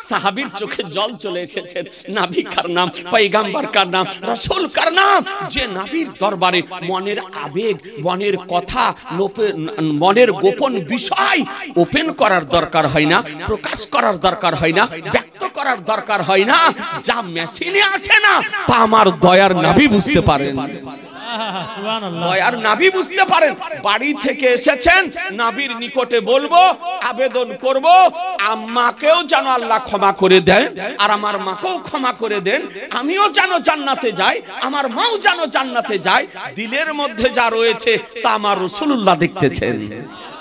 সাহাবীর চোখে জল চলে এসেছেন। নবী কার নাম, পয়গম্বর কার নাম, রাসূল কার নাম, যে নবীর দরবারে মনের আবেগ, মনের কথা, মনের গোপন বিষয় ওপেন করার দরকার হয় না, প্রকাশ করার দরকার হয় না, ব্যক্ত করার দরকার হয় না। যা মেশিনে আসে না তা আমার দয়ার নবী বুঝতে পারেন। দয়ার নবী বুঝতে পারেন। বাড়ি থেকে এসেছেন, নবীর নিকটে বলবো, আবেদন করব, আম্মাকেও যেন আল্লাহ ক্ষমা করে দেন, আর আমার মাকেও ক্ষমা করে দেন। আমিও যেন জান্নাতে যাই, আমার মাও যেন জান্নাতে যায়। দিলের মধ্যে যা রয়েছে তা আমার রাসূলুল্লাহ দেখতেছেন,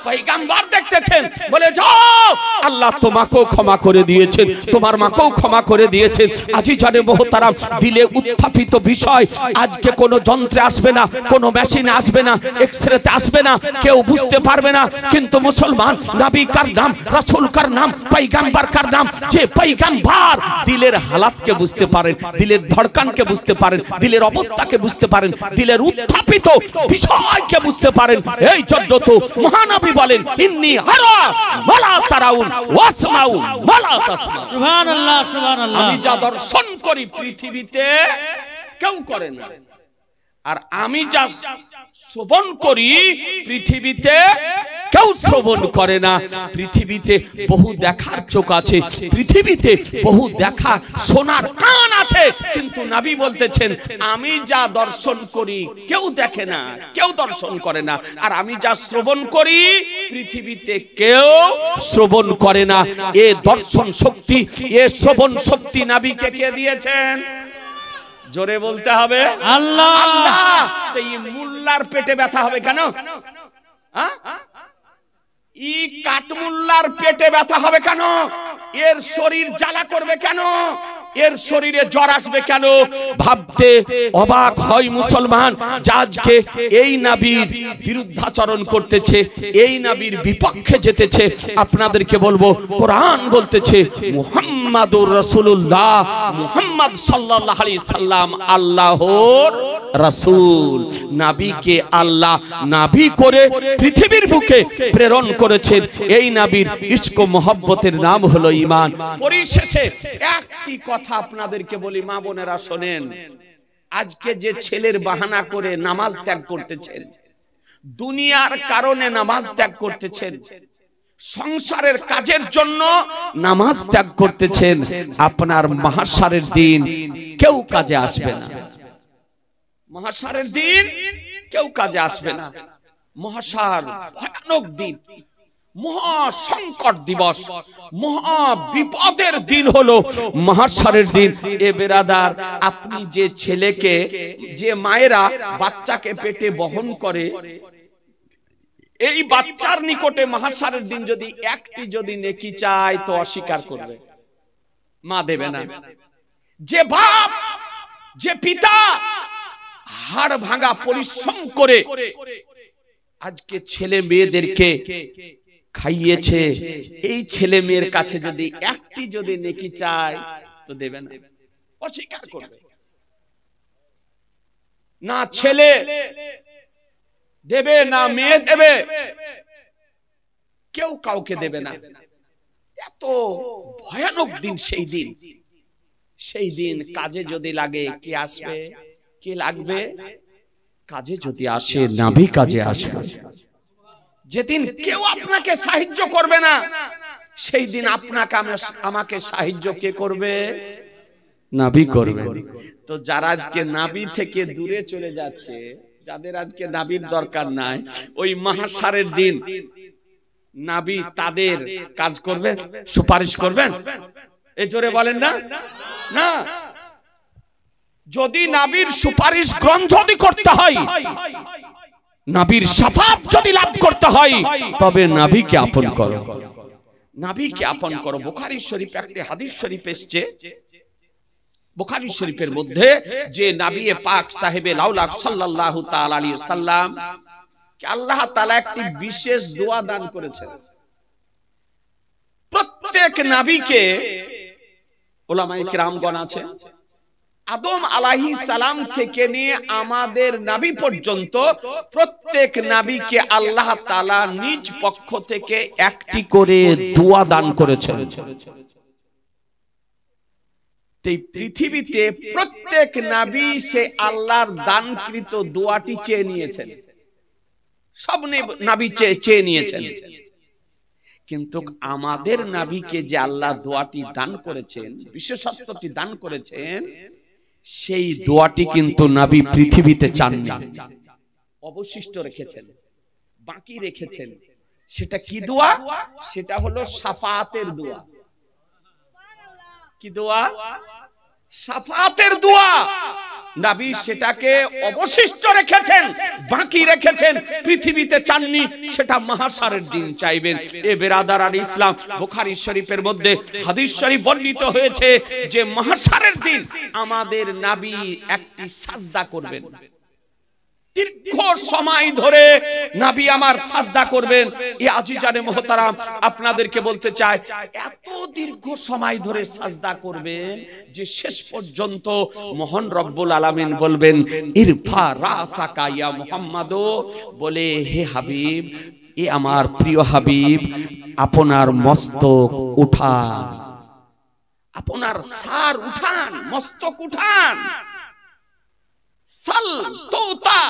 পয়গম্বর দেখতেছেন। বলে যাও, আল্লাহ তোমাকেও ক্ষমা করে দিয়েছেন, তোমার মাকেও ক্ষমা করে দিয়েছেন। আজি জানে মোহতারাম, দিলে উত্থাপিত বিষয় আজকে কোনো যন্ত্রে আসবে না, কোনো মেশিনে আসবে না, এক্সরেতে আসবে না, কেউ বুঝতে পারবে না। কিন্তু মুসলমান নবী কার নাম, রাসূল কার নাম, পয়গম্বর কার নাম, যে পয়গম্বর দিলের হালাতকে বুঝতে পারেন, দিলের ধড়কনকে বুঝতে পারেন, দিলের অবস্থাকে বুঝতে পারেন, দিলের উত্থাপিত বিষয়কে বুঝতে পারেন। এই জন্য তো মহানবী বলেন, ইন্নী আরা ওয়ালা তারাউন ওয়াসমাউ ওয়ালা তাসমাউ। সুবহানাল্লাহ, সুবহানাল্লাহ। আমি যা দর্শন করি পৃথিবীতে কেউ করে না, আর আমি যা শ্রবণ করি পৃথিবীতে কেউ শ্রবণ করে না। পৃথিবীতে বহু দেখার চোখ আছে, পৃথিবীতে বহু দেখা শোনার কান আছে, কিন্তু নবী বলতেছেন, আমি যা দর্শন করি কেউ দেখে না, কেউ দর্শন করে না, আর আমি যা শ্রবণ করি পৃথিবীতে কেউ শ্রবণ করে না। এ দর্শন শক্তি, এ শ্রবণ শক্তি নবীকে কে দিয়েছেন? জোরে বলতে হবে আল্লাহ। আল্লাহ। তো এই মুল্লার পেটে ব্যথা হবে কেন? ই কাঠমুল্লার পেটে ব্যথা হবে কেন? এর শরীর জ্বালা করবে কেন? এর শরীরে জ্বর আসবে কেন? ভাবতে অবাক হয় মুসলমান, আজকে এই নবীর বিরুদ্ধাচরণ করতেছে, এই নবীর বিপক্ষে যেতেছে। আপনাদেরকে বলবো, কোরআন বলতেছে মুহাম্মাদুর রাসূলুল্লাহ, মুহাম্মদ সাল্লাল্লাহু আলাইহি সাল্লাম আল্লাহর রাসূল। নবীকে আল্লাহ নবী করে পৃথিবীর বুকে প্রেরণ করেছেন। এই নবীর ইশক ও মহব্বতের নাম হলো ঈমান। পরিশেষে একটি কথা আপনাদেরকে বলি, মা বোনেরা শোনেন, আজকে যে ছেলের বাহানা করে নামাজ ত্যাগ করতেছেন, দুনিয়ার কারণে নামাজ ত্যাগ করতেছেন, সংসারের কাজের জন্য নামাজ ত্যাগ করতেছেন, আপনার মাহশারের দিন কেউ কাজে আসবে না। মহাশারের দিন কেউ কাজে আসবে না। মহাশার ভয়ানক দিন, মহা সংকট দিবস, মহা বিপদের দিন হলো মহাশারের দিন। এ বেরাদার, আপনি যে ছেলেকে, যে মায়েরা বাচ্চাকে পেটে বহন করে, এই বাচ্চার নিকটে মহাশারের দিন যদি একটি যদি নেকি চায় তো অস্বীকার করবে, মা দেবে না। যে বাপ, যে পিতা হাড় ভাঙা পরিশ্রম করে আজকে ছেলে মেয়েদেরকে খাইয়েছে, এই ছেলে মেয়ের কাছে যদি একটি যদি নেকি চায় তো দেবে না, অস্বীকার করবে। না ছেলে দেবে, না মেয়ে দেবে, কেউ কাউকে দেবে না। এত ভয়ানক দিন সেই দিন। সেই দিন কাজে যদি লাগে কে আসবে? কে লাগবে? কাজে যদি আসে নবী কাজে আসবে। যেদিন কেউ আপনাকে সাহায্য করবে না, সেই দিন আপনাকে আমাকে সাহায্য কে করবে? নবী করবে। তো যারা আজকে নবী থেকে দূরে চলে যাচ্ছে, যাদের আজকে নবীর দরকার নাই, ওই মাহশারের দিন নবী তাদের কাজ করবেন, সুপারিশ করবেন? এই জোরে বলেন না। না, যদি নবীর সুপারিশ গ্রহণ যদি করতে হয়, নবীর শাফাত যদি লাভ করতে হয়, তবে নবীকে আপন করো, নবীকে আপন করো। বুখারী শরীফ একটি হাদিস শরীফ এসেছে, বুখারী শরীফের মধ্যে, যে নবী পাক সাহেবে লাউলাক সাল্লাল্লাহু তাআলা আলাইহি সাল্লাম কে আল্লাহ তাআলা একটি বিশেষ দোয়া দান করেছেন। প্রত্যেক নবীকে উলামায়ে কিরামগণ আছে, আদম আলাইহিস সালাম থেকে নিয়ে আমাদের নবী পর্যন্ত প্রত্যেক নবীকে আল্লাহ তাআলা নিজ পক্ষ থেকে একটি করে দোয়া দান করেছেন। এই পৃথিবীতে প্রত্যেক নবী সে আল্লাহর দানকৃত দোয়াটি চেয়ে নিয়েছেন, সব নবী চেয়ে নিয়েছেন, কিন্তু আমাদের নবীকে যে আল্লাহ দোয়াটি দান করেছেন, বিশেষত্বটি দান করেছেন, সেই দোয়াটি কিন্তু নবী পৃথিবীতে চাননি, অবশিষ্ট রেখেছেন, বাকি রেখেছেন। সেটা কি দোয়া? সেটা হলো শাফাআতের দোয়া। কি দোয়া? শাফাআতের দোয়া। নবী সেটাকে অবশিষ্ট রেখেছেন, বাকি রেখেছেন, পৃথিবীতে চাননি, সেটা মাহশারের দিন চাইবেন। এ বেরাদারান ইসলাম, বুখারী শরীফের মধ্যে হাদিস শরীফ বর্ণিত হয়েছে যে মাহশারের দিন আমাদের নবী একটি সাজদা করবেন, দীর্ঘ সময় ধরে নবী আমার সাজদা করবেন। এই আজিজানে মুহতারাম, আপনাদেরকে বলতে চাই, এত দীর্ঘ সময় ধরে সাজদা করবেন যে শেষ পর্যন্ত মহান রব্বুল আলামিন বলবেন, ইরফা রাসাকা ইয়া মুহাম্মাদ, বলে হে হাবিব, এ আমার প্রিয় হাবিব, আপনার মস্তক উঠান, আপনার সার উঠান, মস্তক উঠান। সাল তোতা,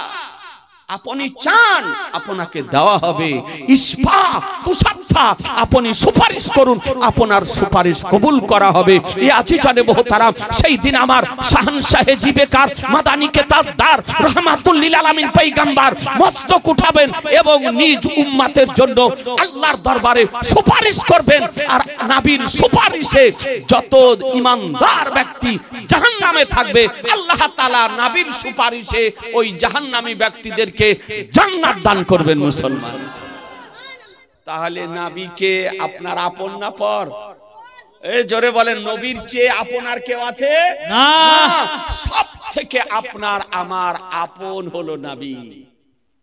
আপনি চান আপনাকে দেওয়া হবে। ইসফা তুসাফা, আপনি সুপারিশ করুন, আপনার সুপারিশ কবুল করা হবে। এই আজিজানে মুহতারাম, সেই দিন আমার শাহনশাহে জিবেকার মাদানীকে তাজদার রহমাতুল লিল আলামিন পয়গম্বর মস্তক উঠাবেন এবং নিজ উম্মতের জন্য আল্লাহর দরবারে সুপারিশ করবেন। আর নবীর সুপারিশে যত ঈমানদার ব্যক্তি জাহান্নামে থাকবে, আল্লাহ তাআলা নবীর সুপারিশে ওই জাহান্নামী ব্যক্তিদেরকে জান্নাত দান করবেন। মুসলমান, তাহলে নবীকে আপনার আপন না পর? এই জোরে বলেন, নবীর চেয়ে আপন আর কেউ আছে না? সব থেকে আপনার আমার আপন হলো নবী।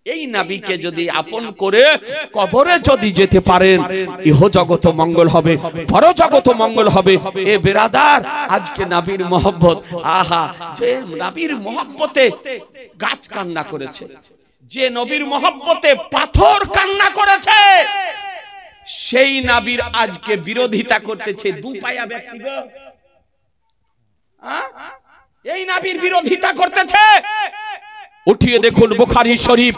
এই নবীকে যদি আপন করে কবরে যদি যেতে পারেন, ইহ জগত মঙ্গল হবে, পর জগত মঙ্গল হবে। এ বেরাদার, আজকে নবীর মহব্বত, আহা, যে নবীর মহব্বতে গাছ কান্না করেছে, যে নবীর মহব্বতে পাথর কান্না করেছে, সেই নবীর আজকে বিরোধিতা করতেছে দুপায়া ব্যক্তিগণ। এই নবীর বিরোধিতা করতেছে। উঠিয়ে দেখুন বুখারী শরীফ,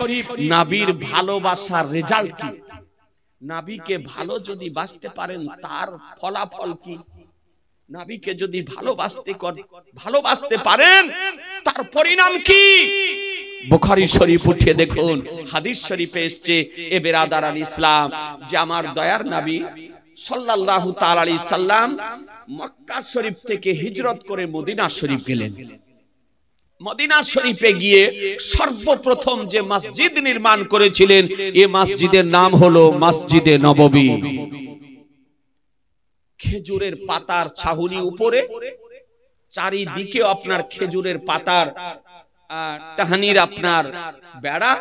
নবীর ভালোবাসার রেজাল্ট কি? নবীকে ভালো যদি বাসতে পারেন, তার ফলাফল কি? নবীকে যদি ভালোবাসতে পারেন, তার পরিণাম কি? বুখারী শরীফ উঠিয়ে দেখুন, হাদিস শরীফে এসেছে, এ বেরাদারান ইসলাম, যে আমার দয়ার নবী সাল্লাল্লাহু তাআলা আলাইহি সাল্লাম মক্কা শরীফ থেকে হিজরত করে মদিনা শরীফ গেলেন। মদিনা শরীফে গিয়ে সর্বপ্রথম যে মসজিদ নির্মাণ করেছিলেন, এই মসজিদের নাম হলো মসজিদে নববী। খেজুরের পাতার ছাউনি উপরে, চারিদিকে আপনার খেজুরের পাতার টাহানির আপনার বেড়া,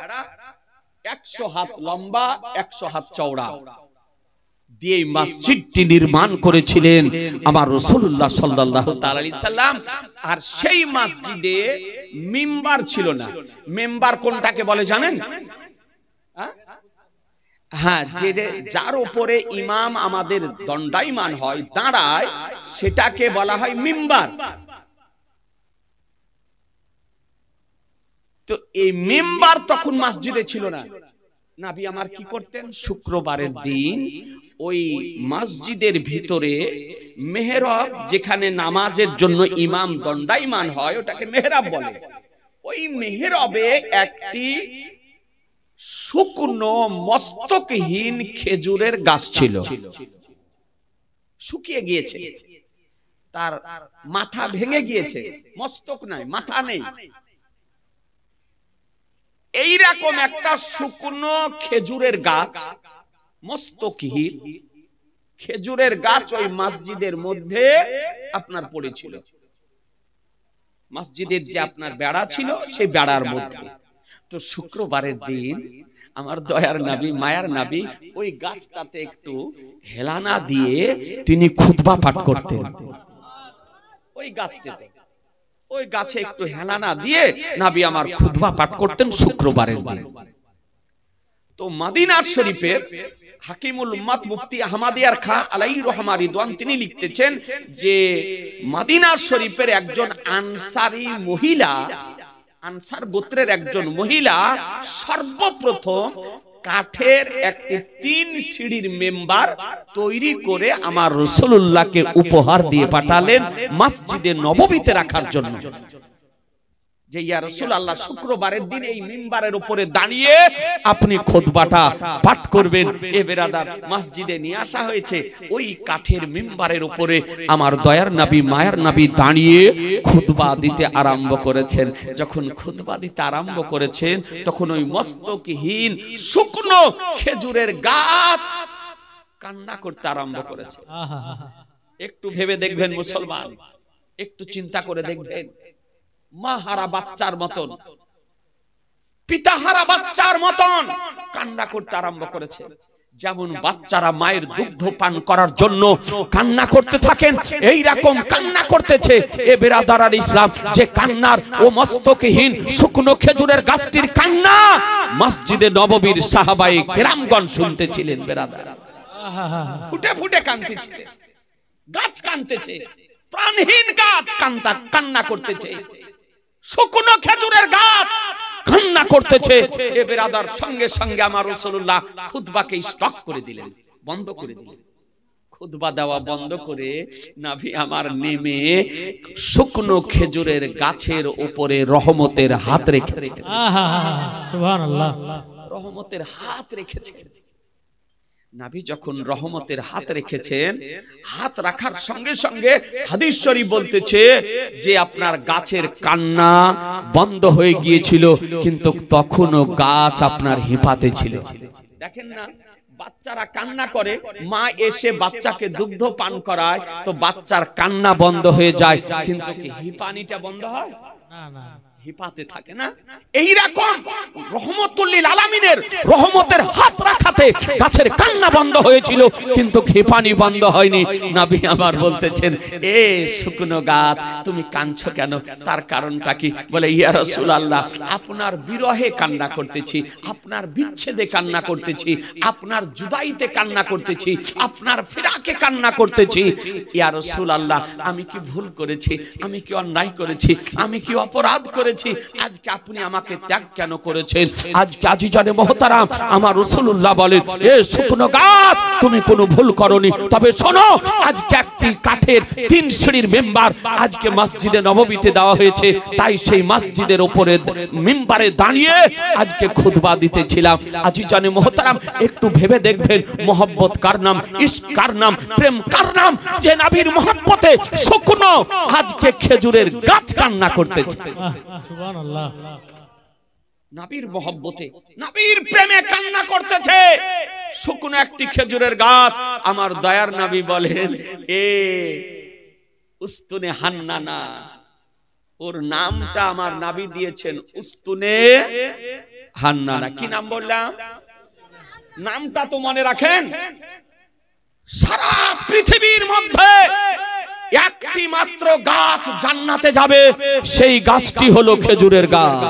100 হাত লম্বা, 100 হাত চওড়া দিয়ে মসজিদটি নির্মাণ করেছিলেন আমার রাসূলুল্লাহ সাল্লাল্লাহু তাআলা আলাইহি সাল্লাম। আর সেই মসজিদে মিম্বার ছিল না। মিম্বার কোনটাকে বলে জানেন? হ্যাঁ, যার উপরে ইমাম আমাদের দণ্ডায়মান হয়, দাঁড়ায়, সেটাকে বলা হয় মিম্বার। তো এই মিম্বার তখন মসজিদে ছিল না। নবী আমার কি করতেন? শুক্রবারের দিন ওই মসজিদের ভিতরে মেহরাব, যেখানে নামাজের জন্য ইমাম দণ্ডায়মান হয়, ওটাকে মেহরাব বলে। ওই মেহরাবে একটি শুকনো মস্তকহীন খেজুরের গাছ ছিল, শুকিয়ে গিয়েছে, তার মাথা ভেঙে গিয়েছে, মস্তক নাই, মাথা নেই। এইরকম একটা শুকনো খেজুরের গাছ, মস্তকহীন খেজুরের গাছ ওই মসজিদের মধ্যে আপনার পড়েছিল। মসজিদের যে আপনার বেড়া ছিল, সেই বেড়ার মধ্যে। তো শুক্রবারের দিন আমার দয়ার নবী, মায়ার নবী, ওই গাছটাতে একটু হেলানা দিয়ে তিনি খুতবা পাঠ করতেন। ওই গাছটাতে, ওই গাছে একটু হেলানা দিয়ে নবী আমার খুতবা পাঠ করতেন শুক্রবারের দিন। তো মদিনা শরীফের হাকিমুল উম্মাত মুফতি আহমদিয়ার খাঁ আলাইহি রহমা রিদওয়ান তিনি লিখতেছেন যে মদিনা শরীফের একজন আনসারী মহিলা, আনসার গোত্রের একজন মহিলা সর্বপ্রথম কাঠের একটি 3 সিঁড়ির মেম্বার তৈরি করে আমার রাসূলুল্লাহকে উপহার দিয়ে পাঠালেন মসজিদে নববীতে রাখার জন্য। যে ইয়া রাসূলুল্লাহ শুক্রবারের দিন এই মিম্বারের উপরে দাঁড়িয়ে আপনি খুতবাটা পাঠ করবেন। এ বেরাদার মসজিদে নিয়ে আসা হয়েছে, ওই কাঠের মিম্বারের উপরে আমার দয়ার নবী মায়ার নবী দাঁড়িয়ে খুতবা দিতে আরম্ভ করেছেন। যখন খুতবা দিতে আরম্ভ করেছেন তখন ওই মস্তকহীন শুকনো খেজুরের গাছ কান্না করতে আরম্ভ করেছে। একটু ভেবে দেখবেন মুসলমান, একটু চিন্তা করে দেখবেন, মাহারা বাচ্চার মতন, পিতাহারা বাচ্চার মতন কান্না করতে আরম্ভ করেছে। যেমন বাচ্চারা মায়ের দুগ্ধ পান করার জন্য কান্না করতে থাকেন, এই রকম কান্না করতেছে। এ বেরাদার আল ইসলাম, যে কান্নার ও মস্তকহীন শুকনো খেজুরের গাছটির কান্না মসজিদে নববীর সাহাবায়ে কেরামগণ শুনতেছিলেন। বেরাদার ফুটে ফুটে কাঁদতেছে, গাছ কাঁদতেছে, প্রাণহীন গাছ কান্না করতেছে, শুকনো খেজুরের গাছ কান্না করতেছে। এ বেরাদার সঙ্গে সঙ্গে আমার রাসূলুল্লাহ খুতবাকে স্টপ করে দিলেন, বন্ধ করে দিলেন। খুতবা দেওয়া বন্ধ করে নবী আমার নেমে শুকনো খেজুরের গাছের উপরে রহমতের হাত রেখেছেন। সুবহানাল্লাহ, রহমতের হাত রেখেছেন। নবী যখন রহমতের হাত রেখেছেন, হাত রাখার সঙ্গে সঙ্গে হাদিস শরীফ বলতেছে যে আপনার গাছের কান্না বন্ধ হয়ে গিয়েছিল, কিন্তু তখনও গাছ আপনার হিপাতে ছিল। দেখেন না, বাচ্চারা কান্না করে, মা এসে বাচ্চাকে দুগ্ধ পান করায়, তো বাচ্চার কান্না বন্ধ হয়ে যায়, কিন্তু কি হিপানিটা বন্ধ হয়? না না, হিপাতে থাকে না। এই রকম রহমতুল লিল আলামিনের রহমতের হাত রাখাতে গাছের কান্না বন্ধ হয়েছিল, কিন্তু হিপানি বন্ধ হয়নি। নবী আমার বলতেছেন, এ শুকনো গাছ তুমি কাঁদছো কেন? তার কারণটা কি? বলে, ইয়া রাসূলুল্লাহ, আপনার বিরহে কান্না করতেছি, আপনার বিচ্ছেদে কান্না করতেছি, আপনার জুদাইতে কান্না করতেছি, আপনার ফিরাকে কান্না করতেছি। ইয়া রাসূলুল্লাহ, আমি কি ভুল করেছি? আমি কি অন্যায় করেছি? আমি কি অপরাধ করেছি? আজকে আপনি আমাকে ত্যাগ কেন করেছেন? আজকে আজিজানে মুহতারাম আমার রাসূলুল্লাহ বলেন, এ শুকনো গাছ তুমি কোনো ভুল করনি, তবে শোনো, আজকে একটি কাঠের 3 সিঁড়ির মেম্বার আজকে মসজিদে নববীতে দেওয়া হয়েছে, তাই সেই মসজিদের উপরে মিম্বারে দাঁড়িয়ে আজকে খুতবা দিতেছিলাম। আজিজানে মুহতারাম, একটু ভেবে দেখবেন, মোহব্বত কার নাম, ইশক কার নাম, প্রেম কার নাম, যে নবীর মোহব্বতে শুকনো আজকে খেজুরের গাছ কান্না করতেছে। সুবহানাল্লাহ, নবীর মোহব্বতে, নবীর প্রেমে কান্না করতেছে শুকনো একটি খেজুরের গাছ। আমার দয়ার নবী বলেন, এ উস্তুনে হান্নানা, ওর নামটা আমার নবী দিয়েছেন উস্তুনে হান্নানা। কি নাম বললাম? নামটা তো মনে রাখেন। সারা পৃথিবীর মধ্যে একটি মাত্র গাছ জান্নাতে যাবে, সেই গাছটি হলো খেজুরের গাছ।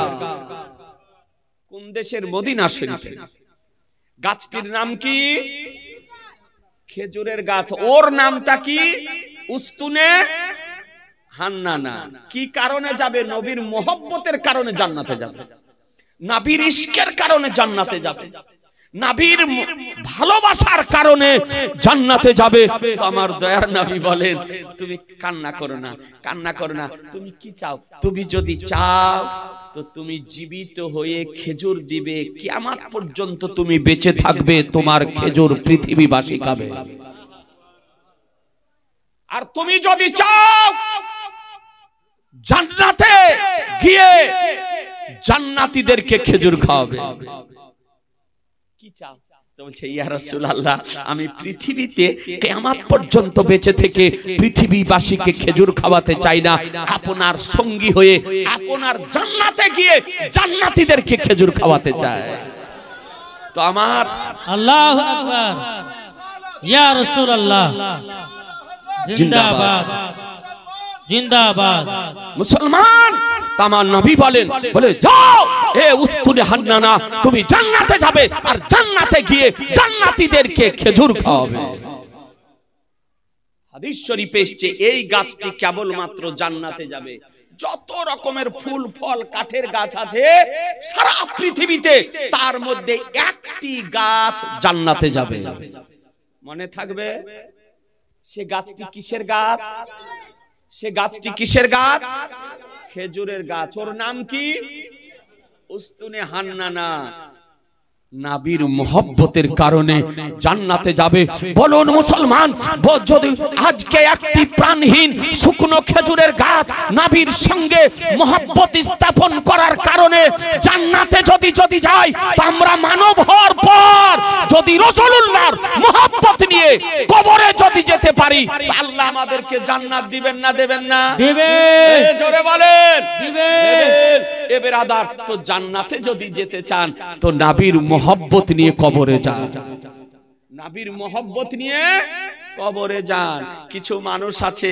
কোন দেশের? মদিনা শরীফে। গাছটির নাম কি? খেজুরের গাছ। ওর নামটা কি? উস্তুনে হান্নানা। কি কারণে যাবে? নবীর মোহব্বতের কারণে জান্নাতে যাবে, নবীর ইশকের কারণে জান্নাতে যাবে, নবীর ভালোবাসার কারণে জান্নাতে যাবে। তো আমার দয়ার নবী বলেন, তুমি কান্না করো না, কান্না করো না। তুমি কি চাও? তুমি যদি চাও তো তুমি জীবিত হয়ে খেজুর দিবে, কিয়ামত পর্যন্ত তুমি বেঁচে থাকবে, তোমার খেজুর পৃথিবীবাসী খাবে। আর তুমি যদি চাও জান্নাতে গিয়ে জান্নাতীদেরকে খেজুর খাওয়াবে, কি চাও? তো বলছে, ইয়া রাসূলুল্লাহ, আমি পৃথিবীতে কিয়ামত পর্যন্ত বেঁচে থেকে পৃথিবীবাসীকে খেজুর খাওয়াতে চাই না, আপনার সঙ্গী হয়ে আপনার জান্নাতে গিয়ে জান্নাতীদেরকে খেজুর খাওয়াতে চাই। তো আমার আল্লাহু আকবার, ইয়া রাসূলুল্লাহ, জিন্দাবাদ জিন্দাবাদ। মুসলমান, আমার নবী বলেন, বলে যাও এ উস্তুনে হান্নানা, তুমি জান্নাতে যাবে আর জান্নাতে গিয়ে জান্নাতীদেরকে খেজুর খাওয়াবে। হাদিস শরীফে এসেছে এই গাছটি কেবলমাত্র জান্নাতে যাবে। যত রকমের ফুল ফল কাঠের গাছ আছে সারা পৃথিবীতে, তার মধ্যে একটি গাছ জান্নাতে যাবে। মনে থাকবে সে গাছটি কিসের গাছ? সে গাছটি কিসের গাছ? খেজুরের গাছ। ওর নাম কি? উস্তুনে হান্নানা। নবীর মোহব্বতের কারণে জান্নাতে যাবে। বলুন মুসলমান, যদি আজকে একটি প্রাণহীন শুকনো খেজুরের গাছ নবীর সঙ্গে মোহব্বত স্থাপন করার কারণে জান্নাতে যদি যায়, তা আমরা মানব হওয়ার পর যদি রাসূলুল্লাহর মোহব্বত নিয়ে কবরে যদি যেতে পারি, আল্লাহ আমাদেরকে জান্নাত দিবেন না দেবেন না? দিবেন। জোরে বলেন দিবেন। এ বেরাদার, তো জান্নাতে যদি যেতে চান তো নবীর মোহব্বত নিয়ে কবরে যান। নবীর মোহব্বত নিয়ে কবরে যান। কিছু মানুষ আছে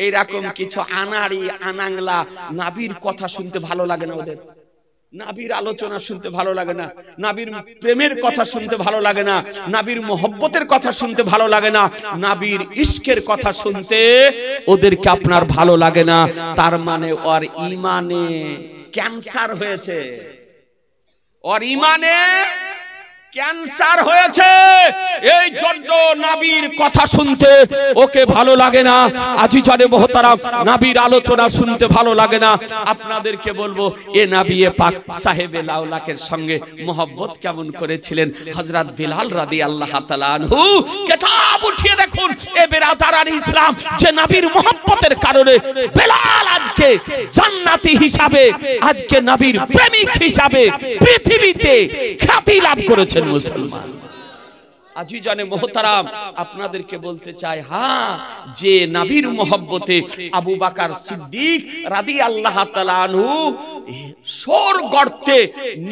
এইরকম কিছু আনাড়ি আনাংলা, নবীর কথা শুনতে ভালো লাগে না ওদের, নবীর আলোচনা শুনতে ভালো লাগে না, নবীর প্রেমের কথা শুনতে ভালো লাগে না, নবীর মোহব্বতের কথা শুনতে ভালো লাগে না, নবীর ইশকের কথা শুনতে ওদেরকে আপনার ভালো লাগে না। তার মানে ওর ঈমানে ক্যান্সার হয়েছে, ওর ঈমানে ক্যান্সার হয়েছে। এই জন্য নবীর কথা শুনতে ওকে ভালো লাগে না। আজিজানে মোহতারাম, নবীর আলোচনা শুনতে ভালো লাগে না। আপনাদেরকে বলবো, এ নবী পাক সাহেবে লাউলাকের সঙ্গে মোহব্বত কেমন করেছিলেন হযরত বিলাল রাদিয়াল্লাহু তাআলা আনহু। কিতাব উঠিয়ে দেখুন এ বেরাদারান ইসলাম, যে নবীর মোহব্বতের কারণে বিলাল আজকে জান্নাতি হিসাবে, আজকে নবীর প্রেমিক হিসাবে পৃথিবীতে খ্যাতি লাভ করেছে মুসলমান। আজিজানে মোহতারাম, আপনাদেরকে বলতে চাই, হ্যাঁ, যে নবীর মোহব্বতে আবু বকর সিদ্দিক রাদিয়াল্লাহু তাআলা আনহু সোর গর্তে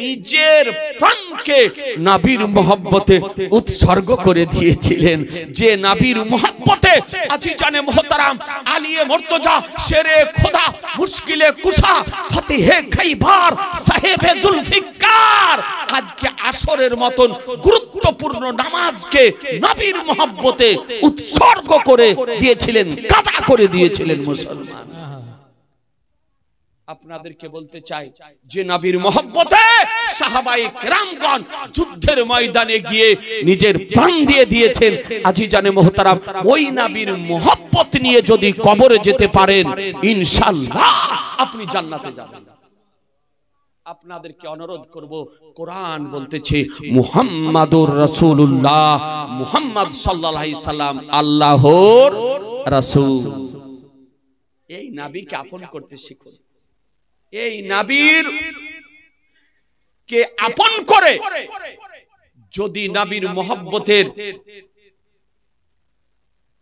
নিজের প্রাণকে নবীর মোহব্বতে উৎসর্গ করে দিয়েছিলেন। যে নবীর মোহব্বতে আজিজানে মোহতারাম আলিয়ে মুর্তজা, শেরে খোদা, মুশকিলে কুশা, ফতেহে খাইবার, সাহেবে জুলফিকার আজকে আসরের মতন গুরুত্বপূর্ণ নামাজকে নবীর মোহব্বতে উৎসর্গ করে দিয়েছিলেন, কাজা করে দিয়েছিলেন মুসলমান। আপনাদেরকে বলতে চাই, যে নবীর মোহব্বতে সাহাবায়ে কেরামগণ যুদ্ধের ময়দানে গিয়ে নিজের প্রাণ দিয়ে দিয়েছেন। আজিজানে মোহতারাম, ওই নবীর মোহব্বত নিয়ে যদি কবরে যেতে পারেন, ইনশাআল্লাহ আপনি জান্নাতে যাবেন। আপনাদেরকে অনুরোধ করব, কোরআন বলতেছে মুহাম্মাদুর রাসূলুল্লাহ, মুহাম্মদ সাল্লাল্লাহু আলাইহি সাল্লাম আল্লাহর রাসূল। এই নবীকে আপন করতে শিখুন। এই নবীর কে আপন করে যদি নবীর মোহব্বতের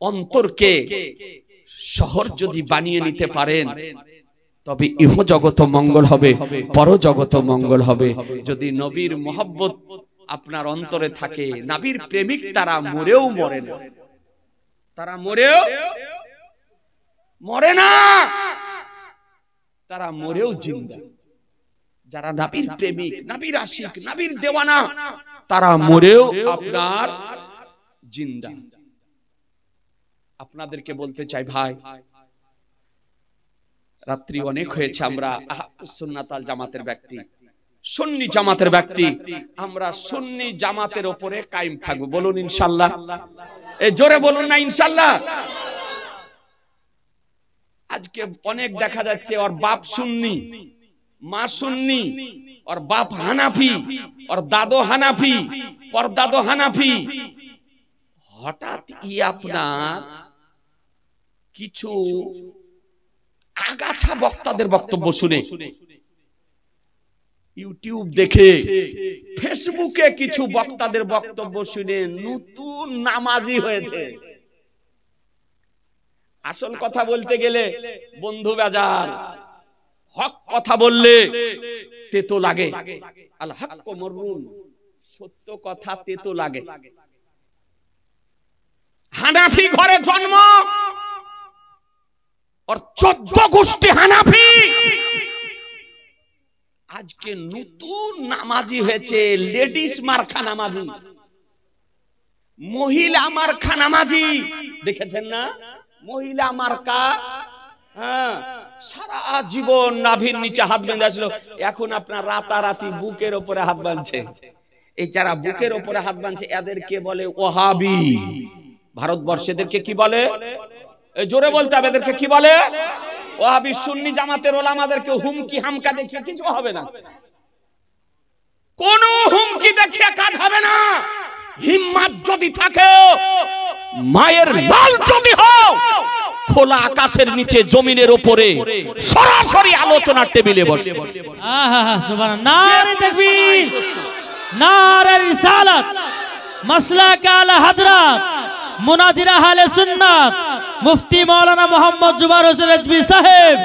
অন্তরকে শহর যদি বানিয়ে নিতে পারেন, তবে ইহ জগত মঙ্গল হবে, পর জগত মঙ্গল হবে। যদি নবীর মোহব্বত আপনার অন্তরে থাকে, নবীর প্রেমিক তারা মরেও মরে না, তারা মরেও মরে না, তারা মরেও জিন্দা। যারা নবীর প্রেমিক, নবীর আশিক, নবীর দেওয়ানা, তারা মরেও আপনার জিন্দা। আপনাদেরকে বলতে চাই ভাই, রাত্রি অনেক হয়েছে, আমরা সুন্নাত আল জামাতের ব্যক্তি, সুন্নি জামাতের ব্যক্তি, আমরা সুন্নি জামাতের উপরে কায়েম থাকবো। বলুন ইনশাআল্লাহ। এই জোরে বলুন না ইনশাআল্লাহ। আজকে অনেক দেখা যাচ্ছে ওর বাপ সুন্নি, মা সুন্নি, ওর বাপ হানাফি, ওর দাদো হানাফি, পরদাদো হানাফি। হঠাৎ আপনার কিছু আগাছা বক্তাদের বক্তব্য শুনে, ইউটিউব দেখে, ফেসবুকে কিছু বক্তাদের বক্তব্য শুনে নতুন নামাজি হয়েছে। আসল কথা বলতে গেলে বন্ধু বাজার, হক কথা বললে তেতো লাগে। আল হক মররুন, সত্য কথা তেতো লাগে। হানাফি ঘরে জন্ম, और 14 গোষ্ঠী হানাফি, আজকে নতুন নামাজি হয়েছে, লেডিস মার্কা নামাজি, মহিলা মার্কা নামাজি, দেখেছেন না? মহিলা মার্কা, হ্যাঁ, সারা জীবন নাভির নিচে হাত বেঁধে ছিল, এখন আপনার রাতারাতি বুকের উপরে হাত বাঁধছে। এই যারা বুকের উপরে হাত বাঁধছে এদেরকে বলে ওহাবি। ভারতবর্ষে এদেরকে কি বলে? এই জোরে বলতে হবে, এদেরকে কি বলে? ওহাবি। সুন্নি জামাতের ওলামাদেরকে হুমকি হামকা দেখিয়ে কিছু হবে না, কোন হুমকি দেখিয়ে কাজ হবে না। হিম্মত যদি থাকে, মায়ের লাল যদি হও, খোলা আকাশের নিচে জমিনের উপরে সরাসরি আলোচনার টেবিলে বসে। আহা সুবহানাল্লাহ, নারে তাকবীর, নারে রিসালাত, মাসলাক আলা হযরত মুনাজির আহলে সুন্নাত মুফতি মাওলানা মোহাম্মদ জুবাইর হোসেন রিজভী সাহেব।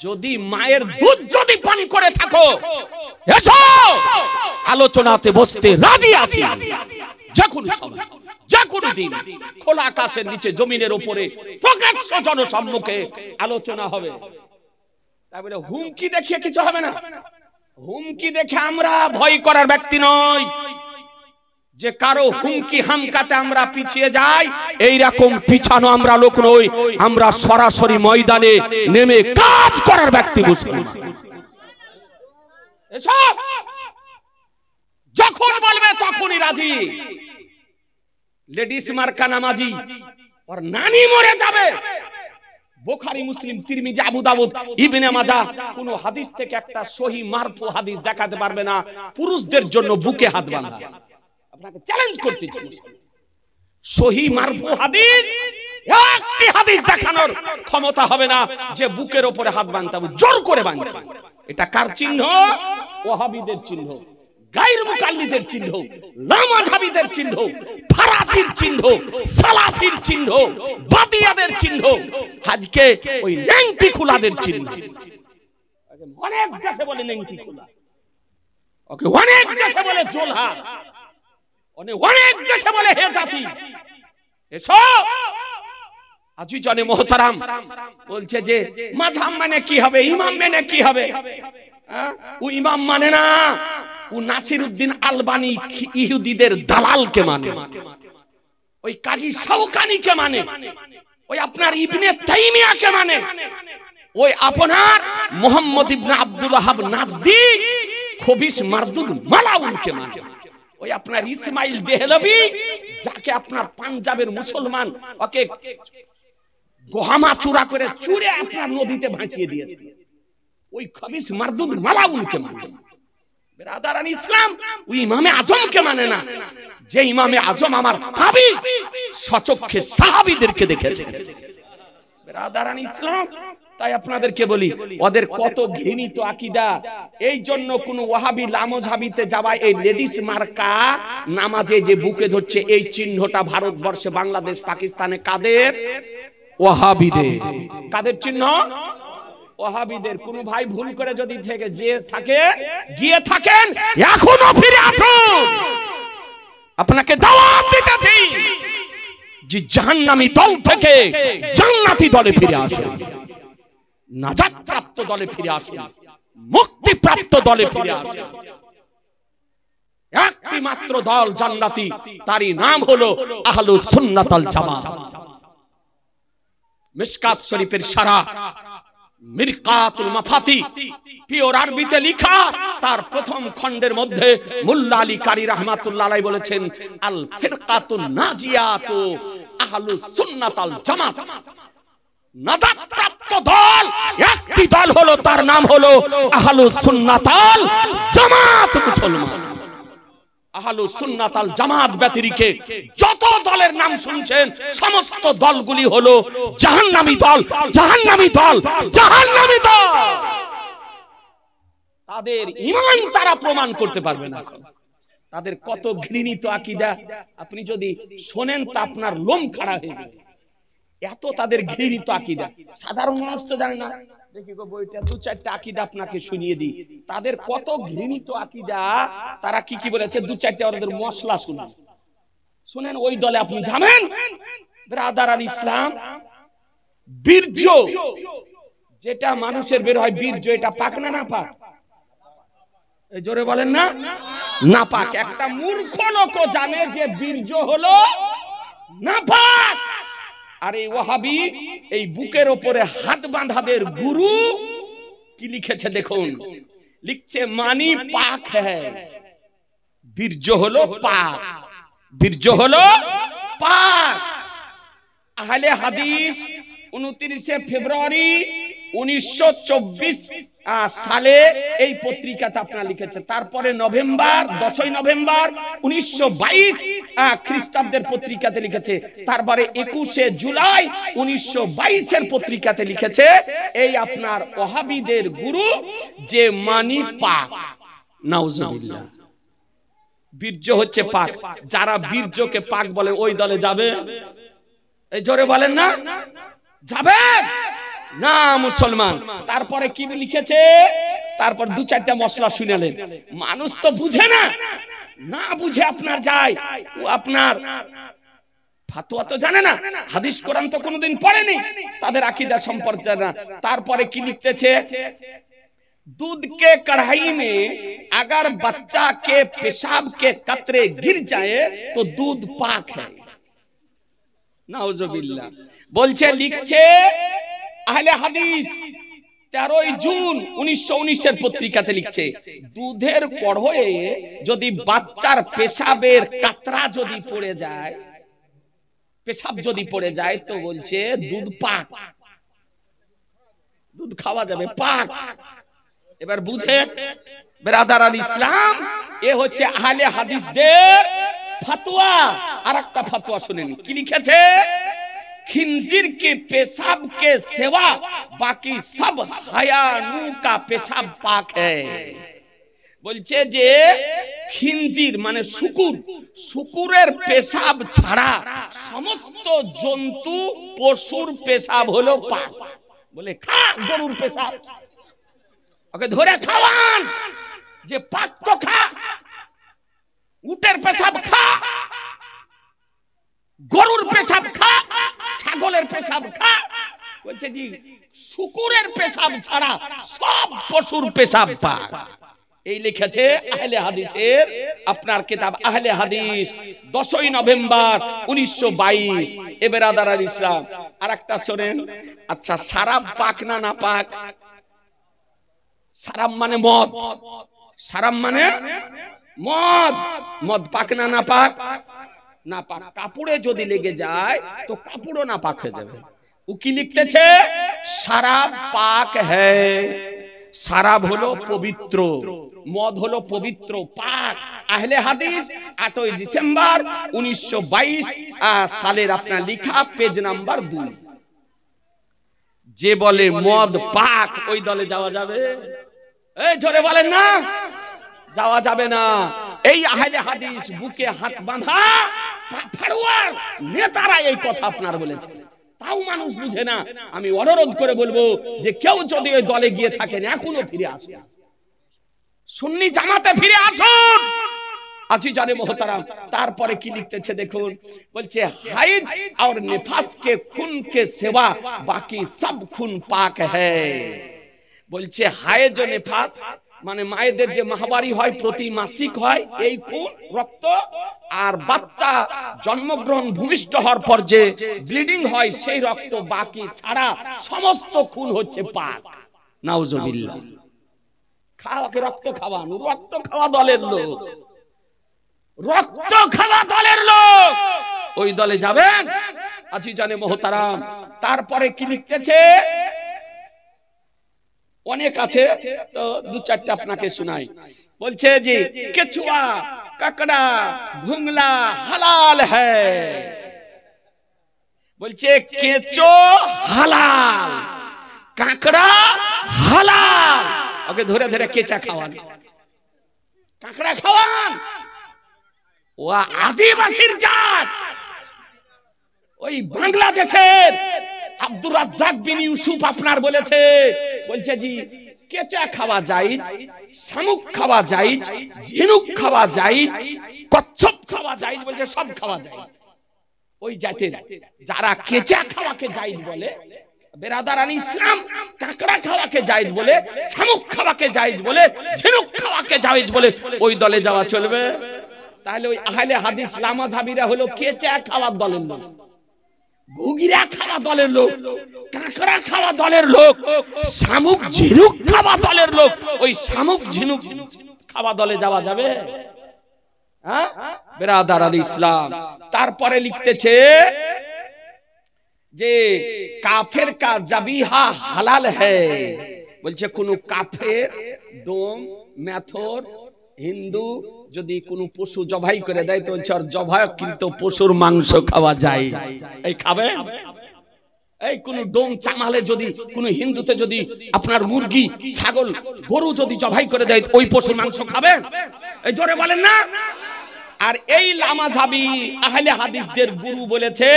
যদি মায়ের দুধ যদি পান করে থাকো, এসো আলোচনাতে বসতে রাজি আছি। যে কোনো সময়, যে কোনো দিন, খোলা আকাশের নিচে জমিনের উপরে প্রকাশ্য জনসম্মুখে আলোচনা হবে। তারপরে হুমকি দেখিয়ে কিছু হবে না। হুমকি দেখে আমরা ভয় করার ব্যক্তি নই, যে কারো হুমকি হামকাতে আমরা পিছিয়ে যাই, এই রকম পিছানো আমরা লোক নই। আমরা সরাসরি ময়দানে নেমে কাজ করার ব্যক্তি মুসলমান। এসব যখন বলবে তখনই রাজি। লেডিস মার্কা নামাজি, ওর নানি মরে যাবে। বুখারী, মুসলিম, তিরমিজি, আবু দাউদ, ইবনে মাজাহ কোন হাদিস থেকে একটা সহিহ মারফু হাদিস দেখাতে পারবে না পুরুষদের জন্য বুকে হাত বাঁধা। আপনাকে চ্যালেঞ্জ করতে চাই, সহিহ মারফু হাদিস একটি হাদিস দেখানোর ক্ষমতা হবে না যে বুকের উপরে হাত বাঁধতে হবে, জোর করে বাঁধছে। এটা কার চিহ্ন? ওয়াহাবিদের চিহ্ন, গায়র মুকাল্লিদের চিহ্ন, লামাযহাবিদের চিহ্ন, ফারাজির চিহ্ন, সালাফির চিহ্ন, বাদিয়াদের চিহ্ন, আজকে ওই নেংটি খোলাদের চিহ্ন। অনেক দেশে বলে নেংটি খোলা, ওকে অনেক দেশে বলে জোলহা, অনেক দেশে বলে হে জাতি। এসো আজি জানে মোহতারাম বলছে যে মাযহাব মানে কি হবে, ইমাম মানে কি হবে? ও ইমাম মানে না, ও নাসিরউদ্দিন আলবানী ইহুদিদের দালালকে মানে, ওই কাজী শাওকানিকে মানে, ওই আপনার ইবনে তাইমিয়াকে মানে, ওই আপনার মুহাম্মদ ইবনে আব্দুল ওয়াহাব নাজদি খবিস মারদুদ মালাউনকে মানে, ওই আপনার ইসমাইল দেহলভি যাকে আপনার পাঞ্জাবের মুসলমান ওকে গোহামা চূড়া করে চুরে আপনার নদীতে ভাসিয়ে দিয়েছে, ওই খবিস মারদুদ মালাউনকে মানে। বেরাদারান ইসলাম ওই ইমামে আজমকে মানে না, যে ইমামে আজম আমার তাবি সচক্ষে সাহাবীদেরকে দেখেছে। বেরাদারান ইসলাম, তাই আপনাদেরকে বলি ওদের কত ঘৃণিত আকীদা। এই জন্য কোন ওয়াহাবি লামাযহাবিতে যাওয়া, এই লেডিস মার্কা নামাজে যে বুকে ধরছে, এই চিহ্নটা ভারতবর্ষে, বাংলাদেশ, পাকিস্তানে কাদের? ওয়াহাবিদের। কাদের চিহ্ন? ওয়াহাবিদের। কোন ভাই ভুল করে যদি থেকে যে থাকে গিয়ে থাকেন, এখনো ফিরে আসুন। আপনাকে দাওয়াত দিতেছি যে জাহান্নামী দল থেকে জান্নাতি দলে ফিরে আসুন, নাজাত প্রাপ্ত দলে ফিরে আসুন, মুক্তি প্রাপ্ত দলে ফিরে আসুন। একটি মাত্র দল জান্নাতি, তারই নাম হলো আহলুস সুন্নাত ওয়াল জামাত। মিশকাত শরীফের শারা মিরকাতুল মাফাতি পিওর আরবিতে লেখা, তার প্রথম খণ্ডের মধ্যে মোল্লা আলী কারি রাহমাতুল্লাহ আলাইহি বলেছেন আল ফিরকাতুন নাজিয়াতু আহলুস সুন্নাত ওয়াল জামাত। নাজাত প্রাপ্ত দল একটি দল হলো, তার নাম হলো আহলুস সুন্নাত ওয়াল জামাত। মুসলমান আহলুস সুন্নাত ওয়াল জামাত ব্যতিরেকে যত দলের নাম শুনছেন, সমস্ত দলগুলি হলো জাহান্নামী দল, জাহান্নামী দল, জাহান্নামী দল। তাদের ঈমান তারা প্রমাণ করতে পারবে না। তাদের কত ঘৃণিত আকীদা আপনি যদি শোনেন তা আপনার লোম খাড়া হয়ে যাবে। এত তাদের ঘৃণিত আকীদা, সাধারণ মানুষ তো জানে না। দেখি গো বইটা দু চারটা আকীদা আপনাকে শুনিয়ে দিই। তাদের কত ঘৃণিত আকীদা, তারা কি কি বলেছে দু চারটা ওদের মশলা শুনুন, শুনেন, ওই দলে আপনি যাবেন। ব্রাদারান ইসলাম, বীর্য যেটা মানুষের বের হয়, বীর্য এটা পাক না না পাক? জোরে বলেন না, নাপাক। একটা মূর্খ লোকও জানে যে বীর্য হলো নাপাক। আর এই ওয়াহাবি এই বুকের ওপরে হাত বাঁধাদের গুরু কি লিখেছে দেখুন, লিখছে মানি পাক হ্যায়, বীর্য হলো পাক, বীর্য হলো পাক। আহলে হাদিস 29 ফেব্রুয়ারি 1924 সালে এই পত্রিকাতে আপনার লিখেছে। তারপরে নভেম্বর 10 নভেম্বর 1922 খ্রিস্টাব্দের পত্রিকাতে লিখেছে। তারপরে 21 জুলাই 1922 এর পত্রিকাতে লিখেছে এই আপনার ওয়াহাবিদের গুরু যে মানি পাক। নাউজুবিল্লাহ, বীর্য হচ্ছে পাক। যারা বীর্যকে পাক বলে ওই দলে যাবে? এই জোরে বলেন না, যাবে না মুসলমান। তারপরে কি লিখেছে, তারপর দু চারটা মশলা শুনালেন। মানুষ তো বুঝে না, না বুঝে আপনার যায়, ও আপনার ফাতোয়া তো জানে না, হাদিস কোরআন তো কোনোদিন পড়েনি, তাদের আকীদা সম্পর্কে জানে না। তারপরে কি লিখতেছে, दूध के कढ़ाई में अगर बच्चा के पेशाब के कतरे गिर जाए तो दूध पाक है। नाउजुबिल्लाह बोलছে, লিখছে আহলে হাদিস 13 জুন 1919 এর পত্রিকাতে লিখছে, দুধের কড়াইয়ে যদি বাচ্চার পেশাবের কাতরা যদি পড়ে যায়, পেশাব যদি পড়ে যায় তো বলছে দুধ পাক, দুধ খাওয়া যাবে, পাক। এবার বুঝে বেরাদার আল ইসলাম, এ হচ্ছে আহলে হাদিসদের ফতোয়া। আরেকটা ফতোয়া শুনেন কি লিখেছে, खिंजीर के पेशाब के सिवा बाकी सब हयानू का पेशाब पाक है। বলছে যে খিনজির মানে শুকুর, শুকুরের পেশাব ছাড়া সমস্ত জন্তু পশুর পেশাব হলো পাক। বলে খা গরুর পেশাব, ওকে ধরে খাওয়ান যে পাক তো খা, উটের পেশাব খা, গরুর পেশাব খা, ছাগলের পেশাব খা। বলছে জি শুকুরের পেশাব ছাড়া সব পশুর পেশাব পাক। এই লিখেছে আহলে হাদিসের আপনার কিতাব আহলে হাদিস 10 নভেম্বর 1922। এ বেরাদার আল ইসলাম আরেকটা শুনেন। আচ্ছা, শরাব পাক না না পাক? শরাব মানে মদ, শরাব মানে মদ, মদ পাক না না পাক? না পাক। কাপড়ে যদি লেগে যায় তো কাপড়ও না পাক হয়ে যাবে। ও কি লিখতেছে, শরাব পাক হ্যায়, শরাব হলো পবিত্র, মদ হলো পবিত্র, পাক। আহলে হাদিস 8 ডিসেম্বর 1922 সালের আপনার লিখা, পেজ নাম্বার 2। যে বলে মদ পাক ওই দলে যাওয়া যাবে? এই জোরে বলেন না, যাওয়া যাবে না। এই আহলে হাদিস বুকে হাত বাঁধা ফাড়ুয়ার নেতারা এই কথা আপনার বলেছে, তাও মানুষ বুঝে না। আমি অনুরোধ করে বলবো যে কেউ যদি ওই দলে গিয়ে থাকেন এখনো ফিরে আসুন, সুন্নি জামাতে ফিরে আসুন। আছি জানে মোহতারাম। তারপরে কি লিখতেছে দেখুন, বলছে হাইজ और निफास के खून के सिवा बाकी सब खून पाक है। বলছে হাইজ ও নিফাস মানে মায়েদের যে মাহবারি হয়, প্রতি মাসিক হয় এই খুন রক্ত, আর বাচ্চা জন্মগ্রহণ ভূমিষ্ঠ হওয়ার পর যে ব্লিডিং হয় সেই রক্ত বাকি ছাড়া সমস্ত খুন হচ্ছে পাক। নাউজুবিল্লাহ। খাওয়াকে রক্ত খাওয়ান, রক্ত খাওয়া দলের লোক, রক্ত খাওয়া দলের লোক ওই দলে যাবেন? আছি জানে মোহতারাম। তারপরে কি লিখতেছে, অনেক আছে তো দু চারটা আপনাকে শোনাই। বলছে যে কেচুয়া কাকড়া ঘুংলা হালাল হ্যায়। বলছে কেঁচো হালাল, কাকড়া হালাল। ওকে ধরে ধরে কেঁচা খাওয়ান, কাকড়া খাওয়ান। ও আদিবাসীর জাত, ওই বাংলাদেশের আব্দুর রাজ্জাক বিন ইউসুফ আপনার বলেছে, বলছে জি কেঁচা খাওয়া জায়েজ, শামুক খাওয়া জায়েজ, ঝিনুক খাওয়া জায়েজ, কচ্ছপ খাওয়া জায়েজ, বলছে সব খাওয়া জায়েজ। ওই জাতের যারা কেঁচা খাওয়াকে জায়েজ বলে বেরাদারান ইসলাম কাঁকড়া খাওয়াকে জায়েজ বলে, শামুক খাওয়াকে জায়েজ বলে, ঝিনুক খাওয়াকে জায়েজ বলে ওই দলে যাওয়া চলবে? তাহলে ওই আহলে হাদিস লামাযহাবীরা হলো কেঁচা খাওয়ার দলের লোক, ঘুগিরা খাওয়া দলের লোক, কাঁকড়া খাওয়া দলের লোক, শামুক ঝিনুক খাওয়া দলের লোক। ওই শামুক ঝিনুক খাওয়া দলে যাওয়া যাবে? হ্যাঁ বেরাদারান ইসলাম। তারপরে লিখতেছে যে কাফের কা জাবিহা হালাল হ্যায়, বলছে কোন কাফের, ডোম, মেথর, হিন্দু যদি কোন পশু জবাই করে দেয় তো বলছে আর জবাইকৃত পশুর মাংস খাওয়া যায়। এই খাবে? এই কোন ডোম চামালে যদি কোন হিন্দুতে যদি আপনার মুরগি, ছাগল, গরু যদি জবাই করে দেয় ওই পশুর মাংস খাবেন? এই জোরে বলেন না। আর এই লামাযহাবী আহলে হাদিসদের গুরু বলেছে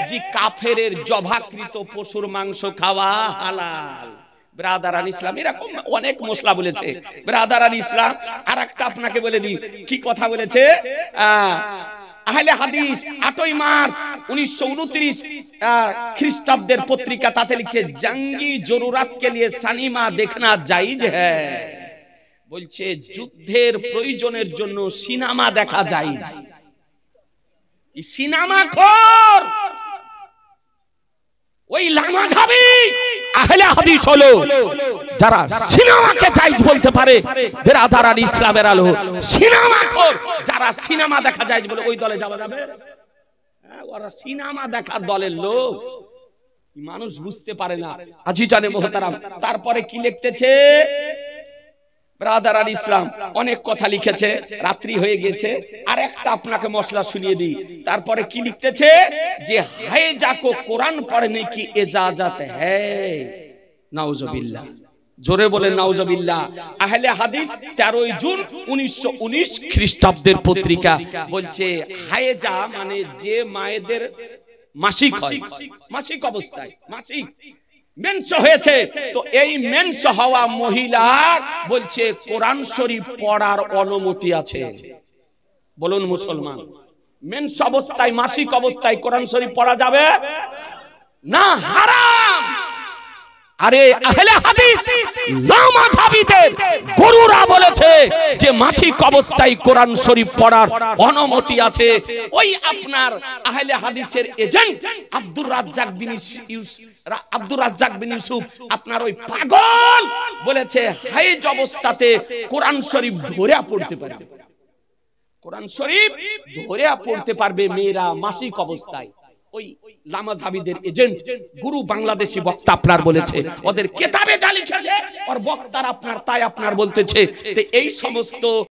যে কাফেরের জবাকৃত পশুর মাংস খাওয়া হালাল। ব্রাদারান ইসলাম এরকম অনেক মশলা বলেছে। ব্রাদারান ইসলাম আরেকটা আপনাকে বলে দিই কি কথা বলেছে। আহলে হাদিস 8ই মার্চ 1929 খ্রিস্টাব্দের পত্রিকা, তাতে লিখছে জঙ্গি জরুরত কে লিয়ে সিনেমা দেখনা জায়েজ হ্যায়। বলছে যুদ্ধের প্রয়োজনের জন্য সিনেমা দেখা জায়েজ। এই সিনেমা খোর ওই লামাযহাবী আহলে হাদিস হলো যারা সিনেমাকে জায়েজ বলতে পারে। বেরাদারান ইসলামের আলো সিনেমা খোর যারা সিনেমা দেখা জায়েজ বলে ওই দলে যাওয়া যাবে? ওরা সিনেমা দেখার দলের লোক, মানুষ বুঝতে পারে না। আজিজানে মোহতারাম তারপরে কি লিখতেছে ব্রাদারান ইসলাম, অনেক কথা লিখেছে, রাত্রি হয়ে গেছে, আর একটা আপনাকে মশলা শুনিয়ে দিই। তারপরে কি লিখতেছে যে হায়েজা কো কোরআন পড়নে কি ইজাজত হ্যায়। নাউজুবিল্লাহ, জোরে বলে নাউজুবিল্লাহ। আহলে হাদিস 13 জুন 1919 খ্রিস্টাব্দের পত্রিকা বলছে হায়েজা মানে যে মায়েদের মাসিক হয়, মাসিক অবস্থায় মাসিক মেন্স হয়েছে, তো এই মেন্স হওয়া মহিলার বলছে কোরআন শরীফ পড়ার অনুমতি আছে। বলুন মুসলমান, মেন্স অবস্থায়, মাসিক অবস্থায় কোরআন শরীফ পড়া যাবে না? হারাম। আরে আহলে হাদিস লামাযহাবীদের গুরুরা বলেছে যে মাসিক অবস্থায় কোরআন শরীফ পড়ার অনুমতি আছে। ওই আপনার আহলে হাদিসের এজেন্ট আব্দুর রাজ্জাক বিন ইউসুফ আপনার ওই পাগল বলেছে হাইজ অবস্থাতে কোরআন শরীফ ধরে পড়তে পারবে, কোরআন শরীফ ধরে পড়তে পারবে মেয়েরা মাসিক অবস্থায়। ওই লামাযহাবীদের এজেন্ট গুরু বাংলাদেশি বক্তা আপনার বলেছে, ওদের কিতাবে যা লিখেছে ওর বক্তার আপনার তাই আপনার বলতেছে। তো এই সমস্ত